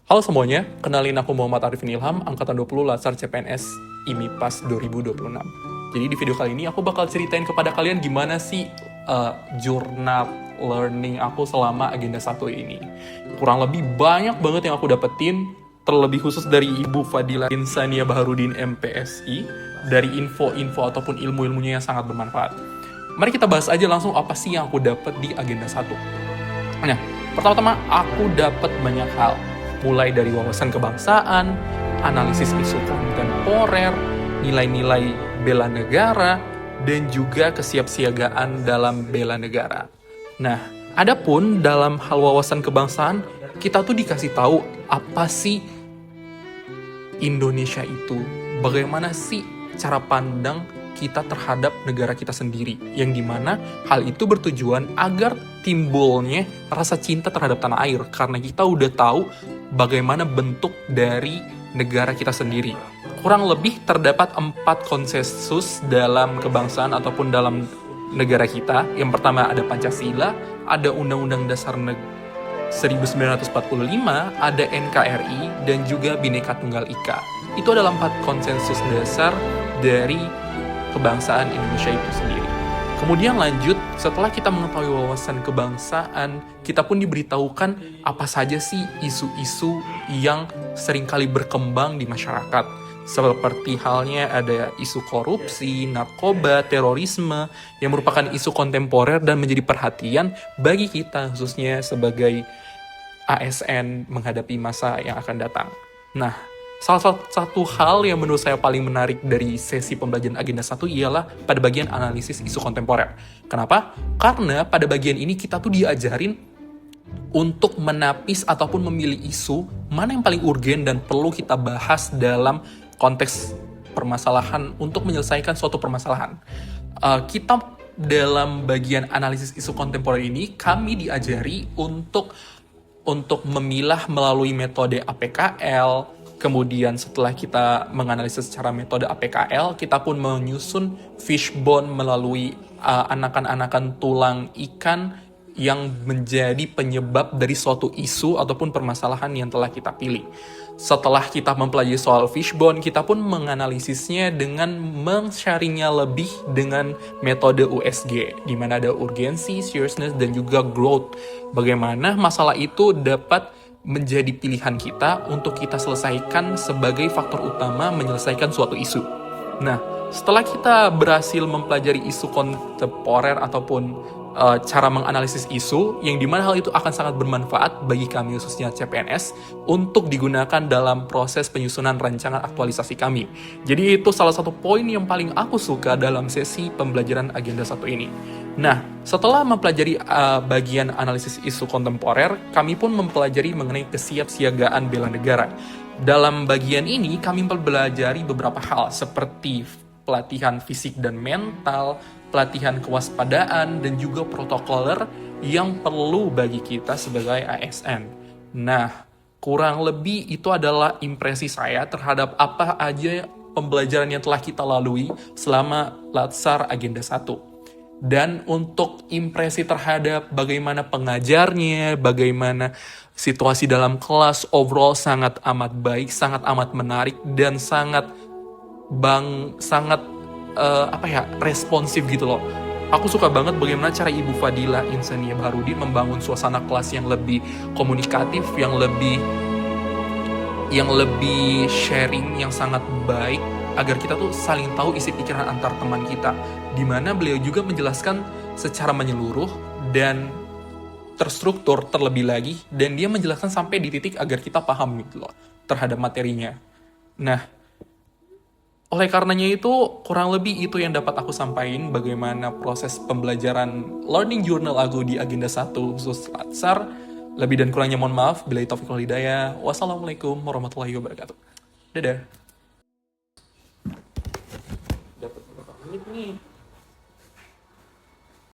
Halo semuanya, kenalin aku Muhammad Arifin Ilham, angkatan 20 Latsar CPNS IMIPAS 2026. Jadi di video kali ini aku bakal ceritain kepada kalian gimana sih jurnal learning aku selama agenda 1 ini. Kurang lebih banyak banget yang aku dapetin, terlebih khusus dari Ibu Fadila Insania Baharudin MPSI, dari info-info ataupun ilmu-ilmunya yang sangat bermanfaat. Mari kita bahas aja langsung apa sih yang aku dapet di agenda 1. Nah, pertama-tama aku dapat banyak hal, mulai dari wawasan kebangsaan, analisis isu kontemporer, nilai-nilai bela negara, dan juga kesiapsiagaan dalam bela negara. Nah, adapun dalam hal wawasan kebangsaan, kita tuh dikasih tahu apa sih Indonesia itu, bagaimana sih cara pandang kita terhadap negara kita sendiri, yang dimana hal itu bertujuan agar timbulnya rasa cinta terhadap tanah air, karena kita udah tahu bagaimana bentuk dari negara kita sendiri. Kurang lebih terdapat 4 konsensus dalam kebangsaan ataupun dalam negara kita. Yang pertama ada Pancasila, ada Undang-Undang Dasar 1945, ada NKRI, dan juga Bhinneka Tunggal Ika. Itu adalah 4 konsensus dasar dari kebangsaan Indonesia itu sendiri. Kemudian lanjut, setelah kita mengetahui wawasan kebangsaan, kita pun diberitahukan apa saja sih isu-isu yang seringkali berkembang di masyarakat. Seperti halnya ada isu korupsi, narkoba, terorisme, yang merupakan isu kontemporer dan menjadi perhatian bagi kita, khususnya sebagai ASN menghadapi masa yang akan datang. Nah, salah satu hal yang menurut saya paling menarik dari sesi pembelajaran agenda 1 ialah pada bagian analisis isu kontemporer. Kenapa? Karena pada bagian ini kita tuh diajarin untuk menapis ataupun memilih isu mana yang paling urgen dan perlu kita bahas dalam konteks permasalahan untuk menyelesaikan suatu permasalahan. Kita dalam bagian analisis isu kontemporer ini, kami diajari untuk memilah melalui metode APKL. Kemudian setelah kita menganalisis secara metode APKL, kita pun menyusun fishbone melalui anakan-anakan tulang ikan yang menjadi penyebab dari suatu isu ataupun permasalahan yang telah kita pilih. Setelah kita mempelajari soal fishbone, kita pun menganalisisnya dengan men-sharingnya lebih dengan metode USG, di mana ada urgensi, seriousness, dan juga growth. Bagaimana masalah itu dapat menjadi pilihan kita untuk kita selesaikan sebagai faktor utama menyelesaikan suatu isu. Nah, setelah kita berhasil mempelajari isu kontemporer ataupun cara menganalisis isu, yang dimana hal itu akan sangat bermanfaat bagi kami khususnya CPNS untuk digunakan dalam proses penyusunan rancangan aktualisasi kami. Jadi itu salah satu poin yang paling aku suka dalam sesi pembelajaran agenda 1 ini. Nah, setelah mempelajari bagian analisis isu kontemporer, kami pun mempelajari mengenai kesiapsiagaan bela negara. Dalam bagian ini, kami mempelajari beberapa hal seperti pelatihan fisik dan mental, pelatihan kewaspadaan, dan juga protokoler yang perlu bagi kita sebagai ASN. Nah, kurang lebih itu adalah impresi saya terhadap apa aja pembelajaran yang telah kita lalui selama Latsar Agenda 1. Dan untuk impresi terhadap bagaimana pengajarnya, bagaimana situasi dalam kelas, overall sangat amat baik, sangat amat menarik, dan sangat responsif gitu loh. Aku suka banget bagaimana cara Ibu Fadila Insania Baharudin membangun suasana kelas yang lebih komunikatif, yang lebih sharing, yang sangat baik, agar kita tuh saling tahu isi pikiran antar teman kita. Dimana beliau juga menjelaskan secara menyeluruh dan terstruktur terlebih lagi, dan dia menjelaskan sampai di titik agar kita paham gitu loh terhadap materinya. Nah, oleh karenanya itu, kurang lebih itu yang dapat aku sampaikan bagaimana proses pembelajaran learning journal aku di agenda 1 khusus Latsar. Lebih dan kurangnya mohon maaf. Billahi taufiq wal hidayah. Wassalamualaikum warahmatullahi wabarakatuh. Dadah. Dapat berapa menit nih?